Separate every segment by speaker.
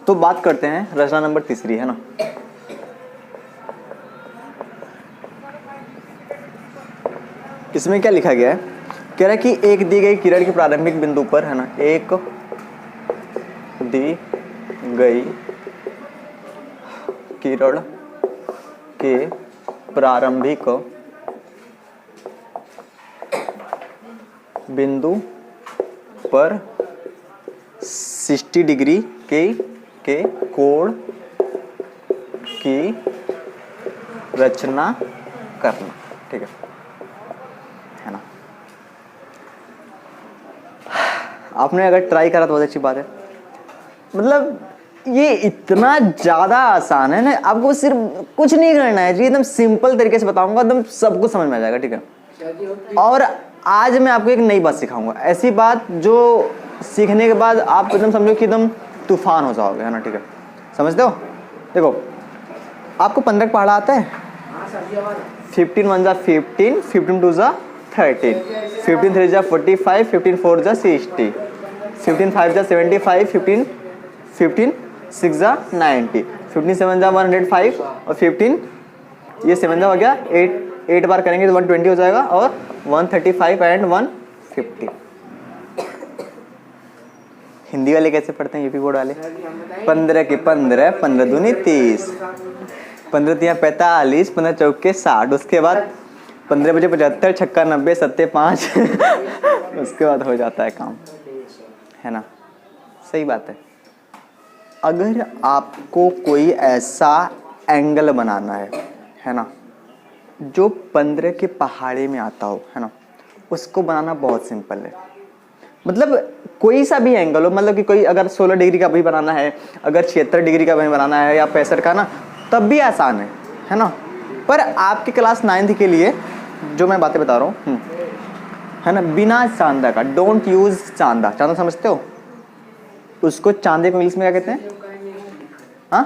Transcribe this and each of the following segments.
Speaker 1: तो बात करते हैं रचना नंबर तीसरी, है ना। इसमें क्या लिखा गया है, कह रहा है कि एक दी गई किरण के प्रारंभिक बिंदु पर, है ना, एक दी गई किरण के प्रारंभिक बिंदु पर 60 डिग्री के कोण की रचना करना, ठीक है ना। आपने अगर ट्राई करा तो बहुत अच्छी बात है। मतलब ये इतना ज़्यादा आसान है ना, आपको सिर्फ कुछ नहीं करना है जी, एकदम सिंपल तरीके से बताऊंगा, एकदम सब कुछ समझ में आ जाएगा, ठीक है। और आज मैं आपको एक नई बात सिखाऊंगा, ऐसी बात जो सीखने के बाद आप एकदम समझो कि एकदम तूफान हो जाओगे, है ना, ठीक है। समझते हो? देखो, आपको 15 का पहाड़ा आता है? 15 1 जा 15, 15 2 जा 13, 15 3 जा 45, 15 4 जा 60, 15 5 जा 75, 15 6 जा 90, 15 7 जा 105 और 15 ये 7 जा हो गया 8 बार करेंगे तो 120 हो जाएगा, और 135 एंड 150। हिंदी वाले कैसे पढ़ते हैं, यूपी बोर्ड वाले? 15 के 15, 15 दूनी 30, 15 तिया 45, 15 चौके 60, उसके बाद 15 बजे 75, छक्का 90, सत्ते 5 उसके बाद हो जाता है काम, है ना। सही बात है। अगर आपको कोई ऐसा एंगल बनाना है ना, जो 15 के पहाड़े में आता हो, है ना, उसको बनाना बहुत सिंपल है। मतलब कोई सा भी एंगल हो, मतलब कि कोई अगर 16 डिग्री का भी बनाना है, अगर 76 डिग्री का भी बनाना है, या 65 का ना, तब भी आसान है ना। पर आपकी क्लास 9th के लिए जो मैं बातें बता रहा हूँ, है ना, बिना चांदा का, डोंट यूज चांदा। चांदा समझते हो? उसको चांदे को इंग्लिश में क्या कहते हैं? हाँ,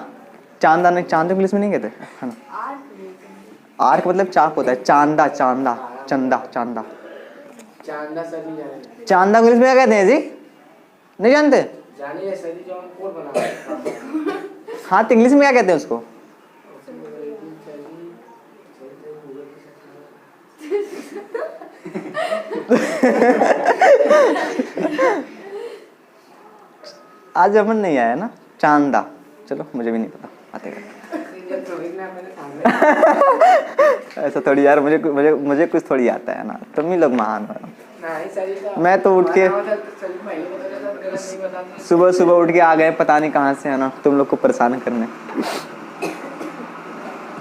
Speaker 1: चांदा नहीं, चांदे को इंग्लिश में नहीं कहते, है ना। आर्क मतलब चाप होता है, चांदा चांदा चंदा चांदा चांदा को इंग्लिश में क्या कहते हैं जी? नहीं जानते? हाँ, तो इंग्लिश में क्या कहते हैं उसको? आज अपन नहीं आया ना, चांदा। चलो, मुझे भी नहीं पता, आते ऐसा थोड़ी यार, मुझे कुछ थोड़ी आता है ना, तुम ही लोग महान हो। मैं तो उठ के सुबह उठ के आ गए पता नहीं कहाँ से, है ना, तुम लोग को परेशान करने।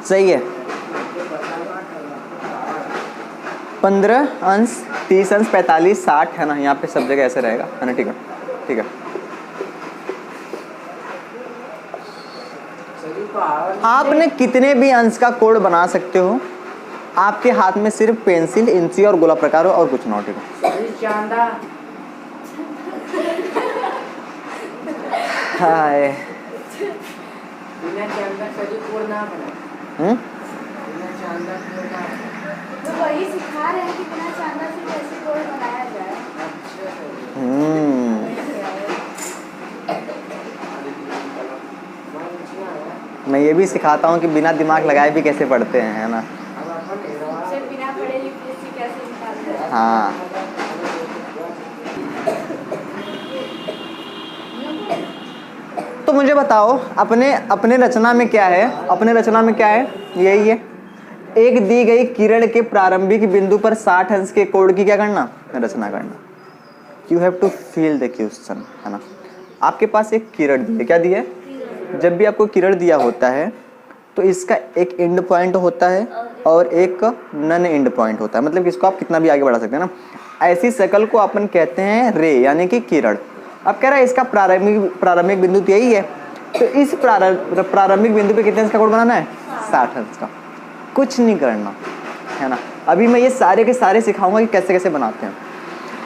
Speaker 1: सही है। 15 अंश, 30 अंश, 45, 60, है ना, यहाँ पे सब जगह ऐसे रहेगा, है ना, ठीक है, ठीक है। आपने कितने भी अंश का कोड बना सकते हो, आपके हाथ में सिर्फ पेंसिल, इंची और गोला प्रकार हो, और कुछ ना हो, ठीक है। हाय,
Speaker 2: तो वही सिखा रहे हैं कि बिना चांदा से कैसे कोड बनाया जाए।
Speaker 1: मैं ये भी सिखाता हूँ कि बिना दिमाग लगाए भी कैसे पढ़ते हैं, है ना।
Speaker 2: बिना पढ़े यूपीएससी कैसे निकालते हैं।
Speaker 1: हाँ, तो मुझे बताओ, अपने रचना में क्या है? अपने रचना में क्या है? यही है, एक दी गई किरण के प्रारंभिक बिंदु पर 60 अंश के कोण की क्या करना? रचना करना। You have to feel the question, है ना। आपके पास एक किरण दी है, क्या दी है? जब भी आपको किरण दिया होता है तो इसका एक एंड पॉइंट होता है और एक नन एंड पॉइंट होता है, मतलब कि इसको आप कितना भी आगे बढ़ा सकते हैं ना। ऐसी शक्ल को अपन कहते हैं रे, यानी कि किरण। अब कह रहा है इसका प्रारंभिक बिंदु तो यही है, तो इस प्रारंभिक बिंदु पे कितने अंश का कोण बनाना है? 60 अंश का। कुछ नहीं करना, है ना। अभी मैं ये सारे के सारे सिखाऊंगा कि कैसे कैसे बनाते हैं।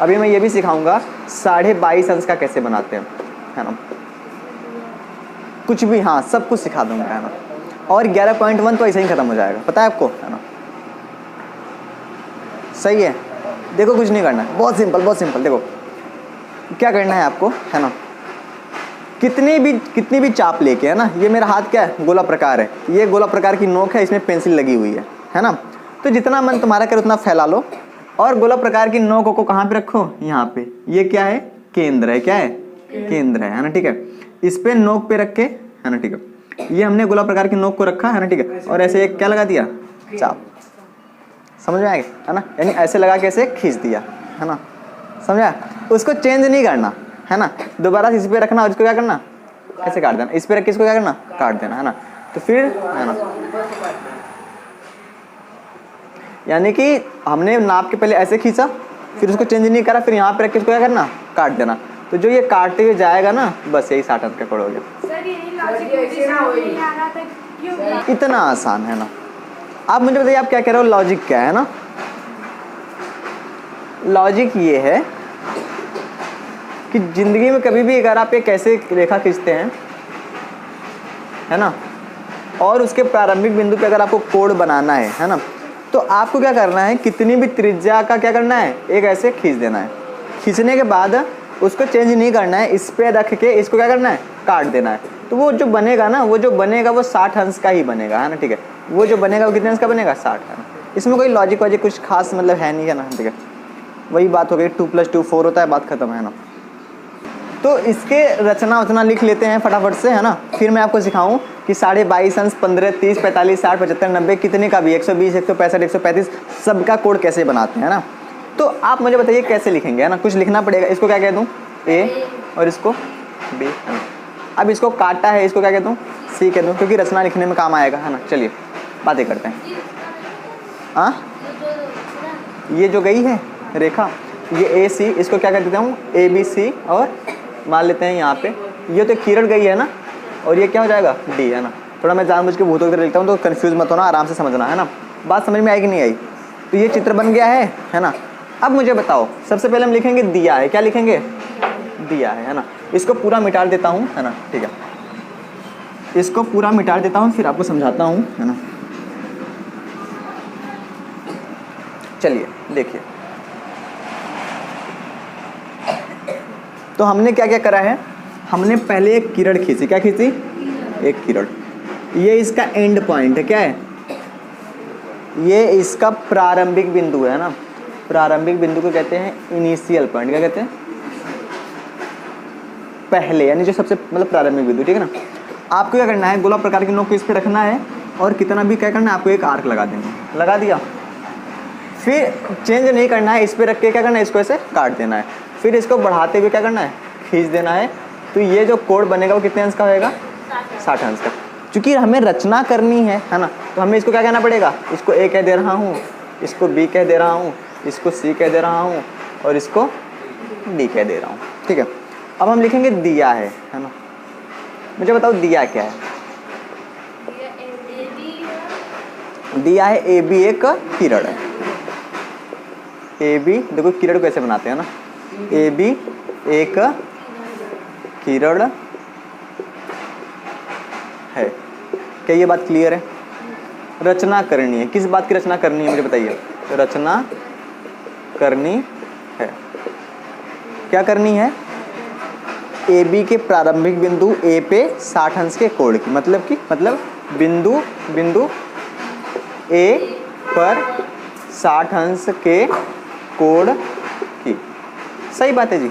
Speaker 1: अभी मैं ये भी सिखाऊंगा 22.5 अंश का कैसे बनाते हैं, है ना। कुछ भी, हाँ, सब कुछ सिखा दूंगा, है ना। और 11.1 तो ऐसे ही खत्म हो जाएगा, पता है आपको, है ना। सही है। देखो, कुछ नहीं करना है, बहुत सिंपल, बहुत सिंपल। देखो क्या करना है आपको, है ना। कितनी भी चाप लेके, है ना, ये मेरा हाथ क्या है, गोला प्रकार है, ये गोला प्रकार की नोक है, इसमें पेंसिल लगी हुई है ना। तो जितना मन तुम्हारा करे उतना फैला लो और गोला प्रकार की नोक को कहाँ पे रखो, यहाँ पे। ये क्या है, केंद्र है, क्या है, केंद्र है ना, ठीक है। इस पे नोक पे रख के, है ना, ठीक है, ये हमने गोला प्रकार की नोक को रखा, है ना, ठीक है, और ऐसे एक क्या लगा दिया, चाप। समझ में आएगा, है ना, यानी ऐसे लगा के ऐसे खींच दिया, है ना, समझा। उसको चेंज नहीं करना, है ना, दोबारा इस पे रखना और इसको क्या करना, ऐसे काट देना, इस पे रख के इसको क्या करना, काट देना, है ना। तो फिर, है ना, यानी कि हमने नाप के पहले ऐसे खींचा, फिर उसको चेंज नहीं करा, फिर यहाँ पे रख के इसको क्या करना, काट देना। तो जो ये काटते हुए जाएगा ना, बस यही 60 अंक का कोड हो गया।
Speaker 2: सर यही लॉजिक मुझे समझ नहीं आ रहा था क्यों।
Speaker 1: इतना आसान है ना। आप मुझे बताइए आप क्या कह रहे हो, लॉजिक क्या है ना। लॉजिक ये है कि जिंदगी में कभी भी अगर आप एक ऐसे रेखा खींचते हैं, है ना, और उसके प्रारंभिक बिंदु पे अगर आपको कोड बनाना है ना, तो आपको क्या करना है, कितनी भी त्रिज्या का क्या करना है, एक ऐसे खींच देना है। खींचने के बाद उसको चेंज नहीं करना है, इस पे रख के इसको क्या करना है, काट देना है। तो वो जो बनेगा ना, वो 60 अंश का ही बनेगा, है ना, ठीक है। वो जो बनेगा वो कितने अंश का बनेगा, 60, है ना। इसमें कोई लॉजिक वॉजिक कुछ खास मतलब है नहीं, है ना, ठीक है। वही बात हो गई, 2 + 2 4 होता है, बात खत्म, है ना। तो इसके रचना लिख लेते हैं फटाफट से, है ना। फिर मैं आपको सिखाऊं कि 22.5 अंश, 15, 30, 45, 60, 75, 90 कितने का भी, 120, 165, 135 सबका कोड कैसे बनाते हैं ना। तो आप मुझे बताइए कैसे लिखेंगे, है ना। कुछ लिखना पड़ेगा। इसको क्या कह दूँ, ए, और इसको बी, है ना। अब इसको काटा है, इसको क्या कह दूँ, सी कह दूँ, क्योंकि रचना लिखने में काम आएगा, है ना। चलिए बातें करते हैं। हाँ, ये जो गई है रेखा, ये ए सी, इसको क्या कर देता हूँ, ए बी सी, और मान लेते हैं यहाँ पे ये तो किरण गई है ना, और ये क्या हो जाएगा, डी, है ना। थोड़ा मैं जानबूझ के भूतों की तरह लिखता हूँ, तो कंफ्यूज मत होना, आराम से समझना, है ना। बात समझ में आएगी नहीं आई। तो ये चित्र बन गया है ना। अब मुझे बताओ, सबसे पहले हम लिखेंगे दिया है। क्या लिखेंगे, दिया है ना। इसको पूरा मिटा देता हूँ, है ना, ठीक है। इसको पूरा मिटा देता हूँ, फिर आपको समझाता हूँ, है ना। चलिए देखिए, तो हमने क्या क्या करा है, हमने पहले एक किरण खींची। क्या खींची, एक किरण। ये इसका एंड पॉइंट है, क्या है, ये इसका प्रारंभिक बिंदु है ना। प्रारंभिक बिंदु को कहते हैं इनिशियल पॉइंट। क्या कहते हैं, पहले, यानी जो सबसे मतलब प्रारंभिक बिंदु, ठीक है ना। आपको क्या करना है, गोला प्रकार की नोक को इस पे रखना है, और कितना भी क्या करना है, आपको एक आर्क लगा देना, लगा दिया। फिर चेंज नहीं करना है, इस पे रख के क्या करना है, इसको ऐसे काट देना है। फिर इसको बढ़ाते हुए क्या करना है, खींच देना है। तो ये जो कोड बनेगा वो कितने अंश का होएगा, 60 अंश का। क्योंकि हमें रचना करनी है ना, तो हमें इसको क्या कहना पड़ेगा, इसको ए कह दे रहा हूँ, इसको बी कह दे रहा हूँ, इसको सी कह दे रहा हूँ, और इसको डी कह दे रहा हूँ, ठीक है। अब हम लिखेंगे दिया है ना। मुझे बताओ दिया क्या है। दिया है, ए बी एक किरण है। ए बी, देखो किरण कैसे बनाते हैं ना, ए बी एक किरण है। क्या ये बात क्लियर है। रचना करनी है, किस बात की रचना करनी है मुझे बताइए। रचना करनी है, क्या करनी है, ए बी के प्रारंभिक बिंदु ए पे 60 अंश के कोण की, मतलब बिंदु ए पर 60 अंश के कोण की। सही बात है जी,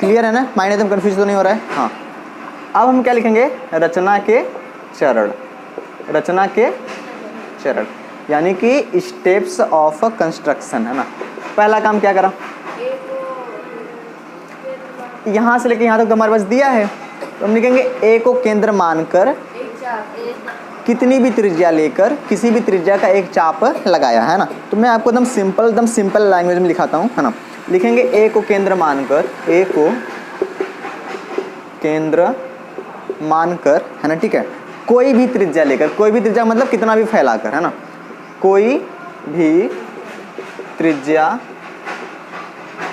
Speaker 1: क्लियर है ना, माइंड एकदम कंफ्यूज तो नहीं हो रहा है। हाँ, अब हम क्या लिखेंगे, रचना के चरण। रचना के चरण यानी कि स्टेप्स ऑफ कंस्ट्रक्शन, है ना। पहला काम क्या करा, यहाँ से लेके यहाँ तक तो हमारे पास दिया है, तो हम लिखेंगे ए को केंद्र मानकर कितनी भी त्रिज्या लेकर किसी भी त्रिज्या का एक चाप लगाया, है ना। तो मैं आपको एकदम सिंपल लैंग्वेज में लिखाता हूँ, है ना। लिखेंगे ए को केंद्र मानकर, ए को केंद्र मानकर, है ना, ठीक है। कोई भी त्रिज्या लेकर, कोई भी त्रिज्या मतलब कितना भी फैलाकर, है ना। कोई भी त्रिज्या,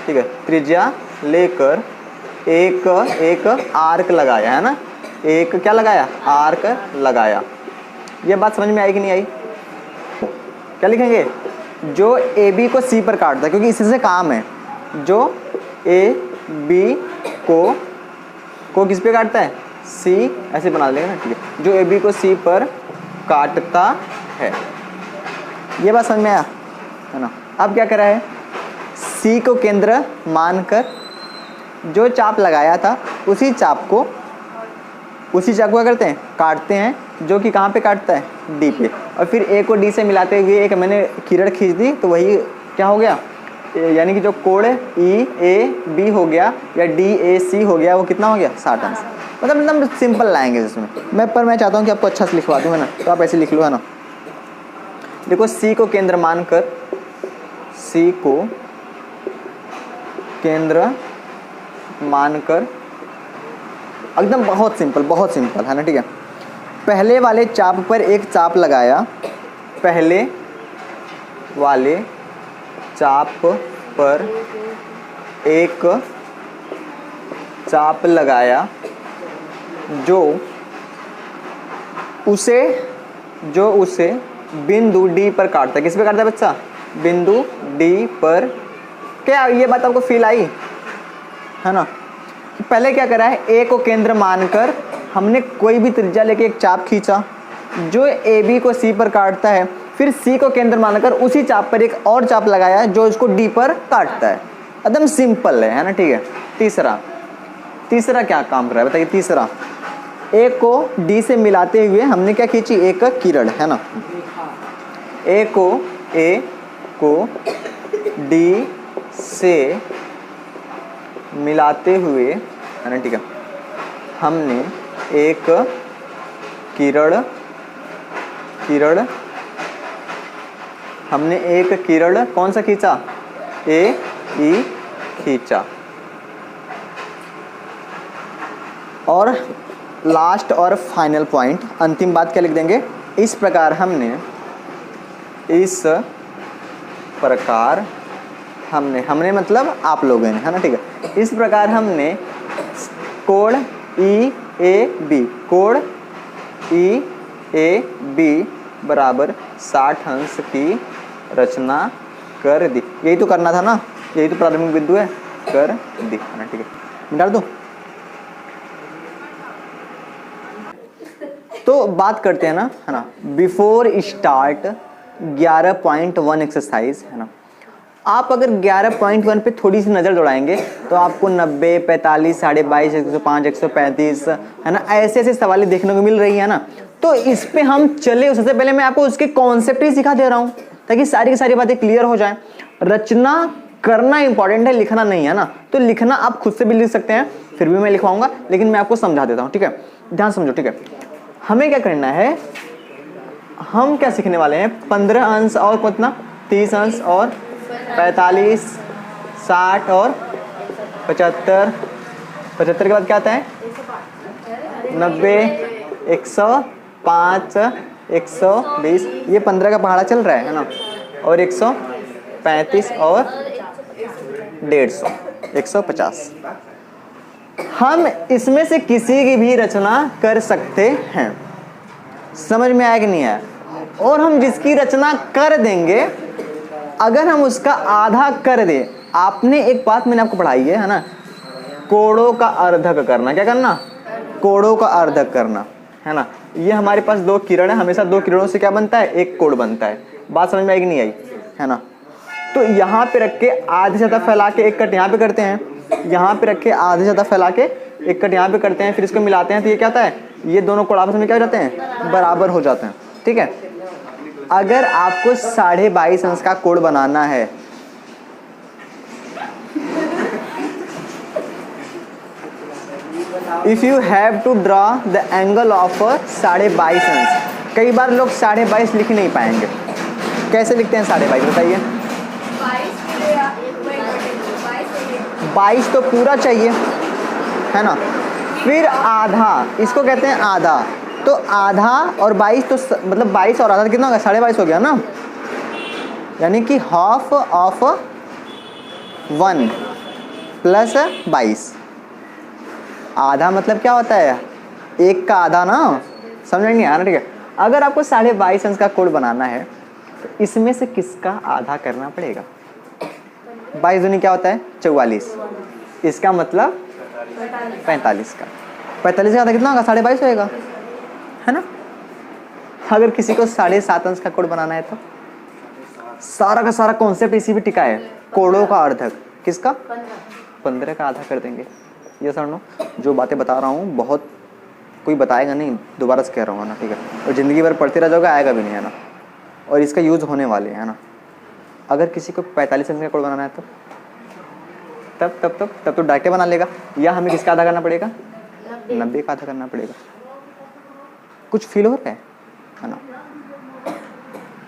Speaker 1: ठीक है, त्रिज्या लेकर एक आर्क लगाया, है ना। एक क्या लगाया, आर्क लगाया। ये बात समझ में आई कि नहीं आई। क्या लिखेंगे, जो ए बी को सी पर काटता है, क्योंकि इसी से काम है। जो ए बी को को किस पे काटता है, सी, ऐसे बना लेंगे ना, ठीक है, जो ए बी को सी पर काटता है। ये बात समझ में आया है ना। अब क्या करा है, सी को केंद्र मानकर जो चाप लगाया था उसी चाप को क्या करते हैं, काटते हैं, जो कि कहाँ पे काटता है, डी पे। और फिर ए को डी से मिलाते हुए एक मैंने किरण खींच दी, तो वही क्या हो गया, यानी कि जो कोण ई ए बी हो गया या डी ए सी हो गया, वो कितना हो गया, 60 अंश। मतलब एकदम सिंपल लाएंगे इसमें। मैं चाहता हूँ कि आपको अच्छा से लिखवा दूँ, है ना, तो आप ऐसे लिख लो, है ना। देखो सी को केंद्र मानकर, सी को केंद्र मानकर, एकदम बहुत सिंपल है ना, ठीक है। पहले वाले चाप पर एक चाप लगाया, पहले वाले चाप पर एक चाप लगाया जो उसे बिंदु डी पर काटता है। किस पे काटता है बच्चा, बिंदु डी पर। क्या ये बात आपको फील आई, है ना। पहले क्या करा है, ए को केंद्र मानकर हमने कोई भी त्रिज्या लेके एक चाप खींचा जो ए बी को सी पर काटता है, फिर सी को केंद्र मानकर उसी चाप पर एक और चाप लगाया जो इसको डी पर काटता है। एकदम सिंपल है ना, ठीक है। तीसरा क्या काम कर रहा है बताइए। तीसरा, ए को डी से मिलाते हुए हमने क्या खींची, एक किरण, है ना। ए को डी से मिलाते हुए, है ना, ठीक है, हमने एक किरण कौन सा खींचा, ए ई खींचा। और लास्ट और फाइनल पॉइंट, अंतिम बात क्या लिख देंगे, इस प्रकार हमने मतलब आप लोगों ने, है ना, ठीक है। इस प्रकार हमने कोण ई ए बी बराबर 60 अंश की रचना कर दी। यही तो करना था ना, यही तो प्रारंभिक बिंदु है, कर दी, है ना, ठीक है। मिटा दो। तो बात करते हैं ना, है ना, बिफोर स्टार्ट 11.1 एक्सरसाइज, है ना। आप अगर 11.1 पे थोड़ी सी नज़र दौड़ाएंगे तो आपको 90, 45, 22.5, 105, 135, है ना, ऐसे सवाल देखने को मिल रही है ना। तो इस पे हम चले, उससे पहले मैं आपको उसके कॉन्सेप्ट ही सिखा दे रहा हूँ ताकि सारी की सारी बातें क्लियर हो जाएं। रचना करना इंपॉर्टेंट है, लिखना नहीं, है ना। तो लिखना आप खुद से भी लिख सकते हैं, फिर भी मैं लिखवाऊंगा, लेकिन मैं आपको समझा देता हूँ, ठीक है। ध्यान समझो, ठीक है। हमें क्या करना है, हम क्या सीखने वाले हैं, 15 अंश और कितना, 30 अंश और 45, 60 और 75। 75 के बाद क्या आता है, 90, 105, 120, ये 15 का पहाड़ा चल रहा है ना, और 135 और 150, 150। हम इसमें से किसी की भी रचना कर सकते हैं, समझ में आया कि नहीं आया। और हम जिसकी रचना कर देंगे, अगर हम उसका आधा कर दे, आपने एक बात मैंने आपको पढ़ाई है ना, कोणों का अर्धक करना। क्या करना, कोणों का अर्धक करना, है ना। ये हमारे पास 2 किरण है, हमेशा 2 किरणों से क्या बनता है, एक कोण बनता है। बात समझ में आई कि नहीं आई, है ना। तो यहाँ पे रख के आधे से ज़्यादा फैला के एक कट यहाँ पे करते हैं, यहाँ पे रख के आधे से ज़्यादा फैला के एक कट यहाँ पे करते हैं, फिर इसको मिलाते हैं तो ये क्या होता है, ये दोनों कोण आपस में क्या हो जाते हैं, बराबर हो जाते हैं, ठीक है। अगर आपको 22.5 अंश का कोण बनाना है, if you have to draw the angle of 22.5 अंश। कई बार लोग 22.5 लिख नहीं पाएंगे, कैसे लिखते हैं 22.5 बताइए। 22 तो पूरा चाहिए, है ना, फिर आधा, इसको कहते हैं आधा। तो आधा और 22 तो मतलब 22 और आधा कितना हो गया, 22.5 हो गया ना, यानी कि हाफ ऑफ 1 प्लस 22। आधा मतलब क्या होता है, एक का आधा ना, समझ नहीं आया ना, ठीक है। अगर आपको 22.5 अंश का कोण बनाना है तो इसमें से किसका आधा करना पड़ेगा। 22 दूनी क्या होता है, 44, इसका मतलब 45 का। 45 का आधा कितना होगा? 22.5 होएगा, है ना। अगर किसी को 7.5 अंश का कोड बनाना है तो सारा का सारा कॉन्सेप्ट इसी पे टिका है, कोड़ों का अर्धक। किसका? 15 का आधा कर देंगे। ये सर नो जो बातें बता रहा हूँ बहुत कोई बताएगा नहीं, दोबारा से कह रहा हूँ ना, ठीक है। और ज़िंदगी भर पढ़ते रह जाओगे, आएगा भी नहीं, है ना। और इसका यूज़ होने वाले है ना। अगर किसी को 45 अंश का कोड बनाना है तो तब तो डायरेक्ट बना लेगा, या हमें किसका आधा करना पड़ेगा? 90 का आधा करना पड़ेगा। कुछ फील हो रहा है ना।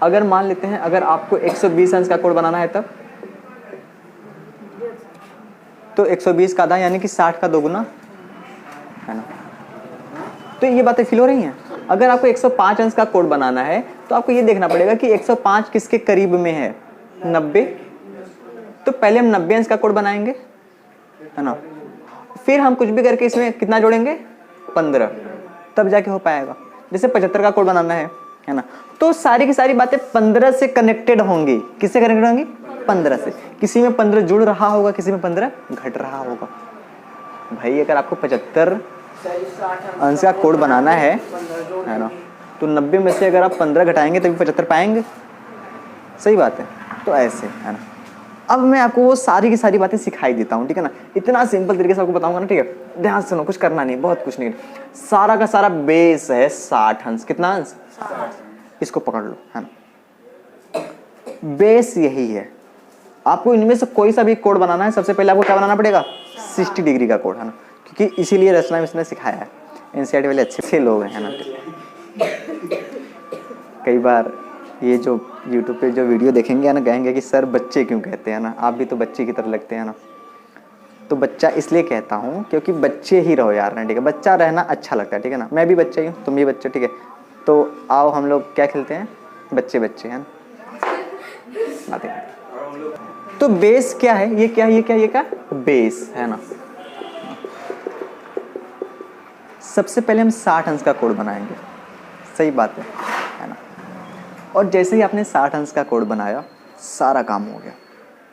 Speaker 1: अगर मान लेते हैं अगर आपको 120 अंश का कोड बनाना है तब तो 120 का आधा यानी कि 60 का 2 गुना, है ना। तो ये बातें फील हो रही हैं। अगर आपको 105 अंश का कोड बनाना है तो आपको ये देखना पड़ेगा कि 105 किसके करीब में है? 90। तो पहले हम 90 अंश का कोड बनाएंगे, है ना। फिर हम कुछ भी करके इसमें कितना जोड़ेंगे? 15, तब जाके हो पाएगा। जैसे 75 का कोड बनाना है ना। तो सारी की सारी बातें 15 से कनेक्टेड होंगी। किससे कनेक्टेड होंगी? 15 से। किसी में 15 जुड़ रहा होगा, किसी में 15 घट रहा होगा। भाई अगर आपको 75 अंश का कोड बनाना है ना, तो 90 में से अगर आप 15 घटाएंगे तभी 75 पाएंगे। सही बात है। तो ऐसे, है ना। अब मैं आपको वो सारी की सारी बातें सिखाई देता हूँ, ठीक है ना। इतना सिंपल तरीके से आपको बताऊंगा ना, ठीक है। ध्यान से सुनो, कुछ करना नहीं, बहुत कुछ नहीं। सारा का सारा बेस है 60 अंश। कितना अंश? 60। इसको पकड़ लो, है ना। बेस यही है। आपको इनमें से कोई सा भी कोड बनाना है, सबसे पहले आपको क्या बनाना पड़ेगा? 60 डिग्री का कोड, है ना। क्योंकि इसीलिए रचना में इसने सिखाया है। एनसीईआरटी वाले अच्छे लोग हैं, है ना। कई बार ये जो यूट्यूब पे जो वीडियो देखेंगे ना, कहेंगे कि सर बच्चे क्यों कहते हैं ना, आप भी तो बच्चे की तरह लगते हैं ना। तो बच्चा इसलिए कहता हूँ क्योंकि बच्चे ही रहो यार ना, ठीक है। बच्चा रहना अच्छा लगता है, ठीक है ना। मैं भी बच्चा ही हूँ, तुम भी बच्चे, ठीक है। तो आओ हम लोग क्या खेलते हैं? बच्चे बच्चे, है ना। बातें। तो बेस क्या है? ये क्या है? ये क्या बेस है ना। सबसे पहले हम 60 अंश का कोड बनाएंगे। सही बात है ना। और जैसे ही आपने 60 अंश का कोड बनाया, सारा काम हो गया।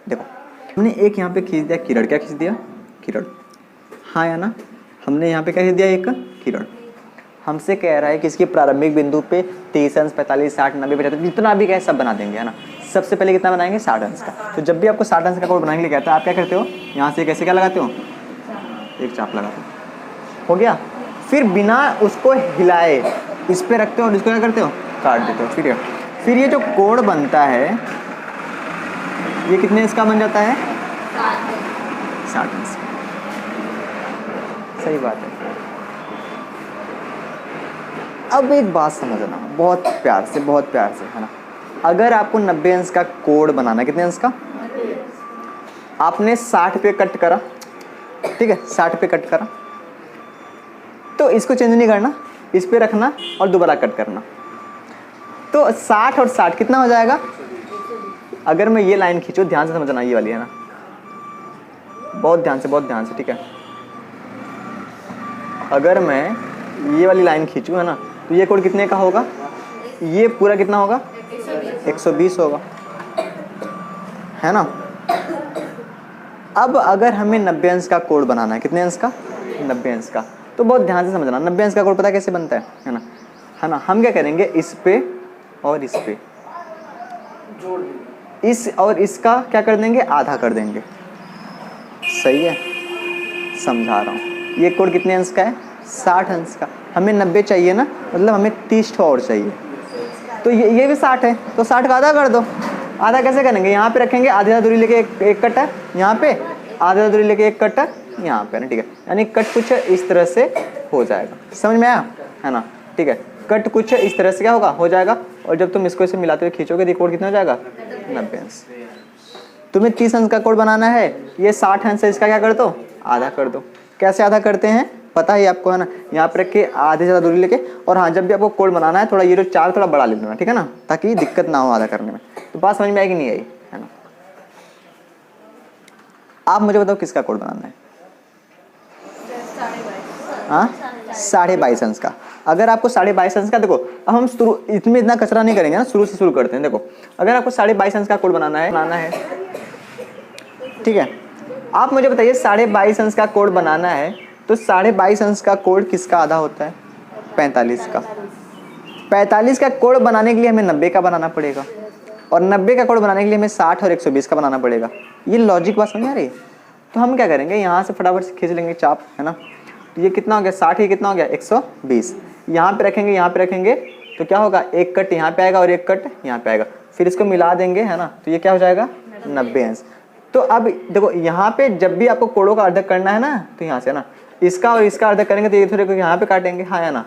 Speaker 1: देखो हमने एक यहाँ पे खींच दिया किरण। क्या खींच दिया? किरण। हाँ या ना। हमने यहाँ पे क्या खींच दिया? एक किरण। हमसे कह रहा है कि इसके प्रारंभिक बिंदु पे 30 अंश, 45, 60, 90, 75 जितना भी कहे सब बना देंगे, है ना। सबसे पहले कितना बनाएंगे? 60 अंश का। तो जब भी आपको 60 अंश का कोड बनाने के लिए कहता है, आप क्या करते हो? यहाँ से कैसे क्या लगाते हो? एक चाप लगाते हो। हो गया। फिर बिना उसको हिलाए इस पे रखते हो और इसको क्या करते हो? काट देते हो। फिर ये जो कोड बनता है ये कितने इसका बन जाता है? 60 अंश। सही बात है। अब एक बात समझना बहुत प्यार से, बहुत प्यार से, है ना। अगर आपको 90 अंश का कोड बनाना है, कितने अंश का? आपने 60 पे कट करा, ठीक है। 60 पे कट करा तो इसको चेंज नहीं करना, इस पे रखना और दोबारा कट करना। तो 60 और 60 कितना हो जाएगा? अगर मैं ये लाइन खींचूं, ध्यान से समझना, ये वाली है ना, बहुत ध्यान से, बहुत ध्यान से, ठीक है। अगर मैं ये वाली लाइन खींचूं, है ना, तो ये कोड कितने का होगा? ये पूरा कितना होगा? 120 होगा, है ना। अब अगर हमें 90 अंश का कोड बनाना है, कितने अंश का? 90 अंश का। तो बहुत ध्यान से समझना, 90 अंश का कोड पता है कैसे बनता है ना, है ना। हम क्या करेंगे? इस पे और इस पे जोड़ देंगे, इस और इसका क्या कर देंगे? आधा कर देंगे। सही है, समझा रहा हूँ। ये कोड कितने अंश का है? 60 अंश का। हमें 90 चाहिए ना, मतलब हमें 30 और चाहिए। तो ये भी 60 है, तो 60 का आधा कर दो। आधा कैसे करेंगे? यहाँ पे रखेंगे, आधी दूरी लेके एक कट है यहाँ पे, आधी दूरी लेके एक कट है यहाँ पे, ना, ठीक है। यानी कट कुछ इस तरह से हो जाएगा। समझ में आया, है ना, ठीक है। कट कुछ इस तरह से क्या होगा? हो जाएगा। और जब तुम इसको इसे मिलाते हुए खींचोगे तो कोड कितना हो जाएगा? 90 अंश। तुम्हें 30 अंश का कोड बनाना है, ये 60 अंश है, इसका क्या कर दो? आधा कर दो। कैसे आधा करते हैं पता है आपको, है ना। यहाँ पर रख के आधे ज़्यादा दूरी लेके, और हाँ, जब भी आपको कोड बनाना है थोड़ा ये जो चार थोड़ा बड़ा ले लेना, ठीक है ना, ताकि दिक्कत ना हो आधा करने में। तो बात समझ में आई कि नहीं आई, है ना। आप मुझे बताओ किसका कोड बनाना है? हाँ, 22.5 अंश का। अगर आपको 22.5 अंश का, देखो अब हम शुरू इसमें इतना कचरा नहीं करेंगे ना, शुरू से शुरू करते हैं। देखो अगर आपको 22.5 अंश का कोड बनाना है, ठीक है। आप मुझे बताइए 22.5 अंश का कोड बनाना है तो 22.5 अंश का कोण किसका आधा होता है? 45 का। 45 का कोण बनाने के लिए हमें 90 का बनाना पड़ेगा, और 90 का कोण बनाने के लिए हमें 60 और 120 का बनाना पड़ेगा। ये लॉजिक बात समझ आ रही है? तो हम क्या करेंगे, यहाँ से फटाफट से खींच लेंगे चाप, है ना। तो ये कितना हो गया 60, ये कितना हो गया 120। यहाँ पे रखेंगे, यहाँ पे रखेंगे, तो क्या होगा, एक कट यहाँ पे आएगा और एक कट यहाँ पे आएगा, फिर इसको मिला देंगे, है ना। तो ये क्या हो जाएगा 90 अंश। तो अब देखो यहाँ पे जब भी आपको कोणों का अर्धक करना है ना, तो यहाँ से ना इसका और इसका अर्धक करेंगे तो ये थोड़े को यहाँ पे काटेंगे, हाँ या ना।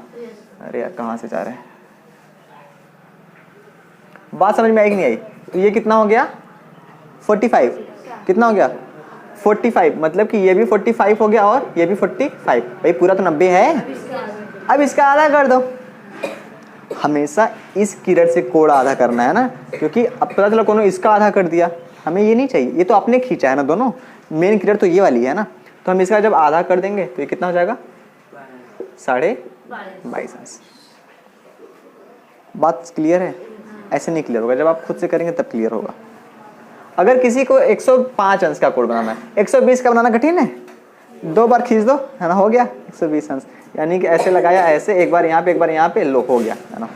Speaker 1: अरे यार कहाँ से जा रहे हैं, बात समझ में आई कि नहीं आई? तो ये कितना हो गया 45, कितना हो गया 45, मतलब कि ये भी 45 हो गया और ये भी 45। भाई पूरा तो 90 है। अब इसका आधा कर दो। हमेशा इस किरण से कोण आधा करना है ना, क्योंकि अब पता चला कोनो इसका आधा कर दिया, हमें ये नहीं चाहिए, ये तो आपने खींचा है ना, दोनों मेन किरण तो ये वाली है ना। तो हम इसका जब आधा कर देंगे तो ये कितना हो जाएगा 22.5 अंश। बात क्लियर है? ऐसे नहीं क्लियर होगा, जब आप खुद से करेंगे तब क्लियर होगा। अगर किसी को 105 अंश का कोण बनाना है, 120 का बनाना कठिन है, 2 बार खींच दो, है ना, हो गया 120 अंश। यानी कि ऐसे लगाया, ऐसे एक बार यहाँ पे एक बार यहाँ पे, लो हो गया, है ना।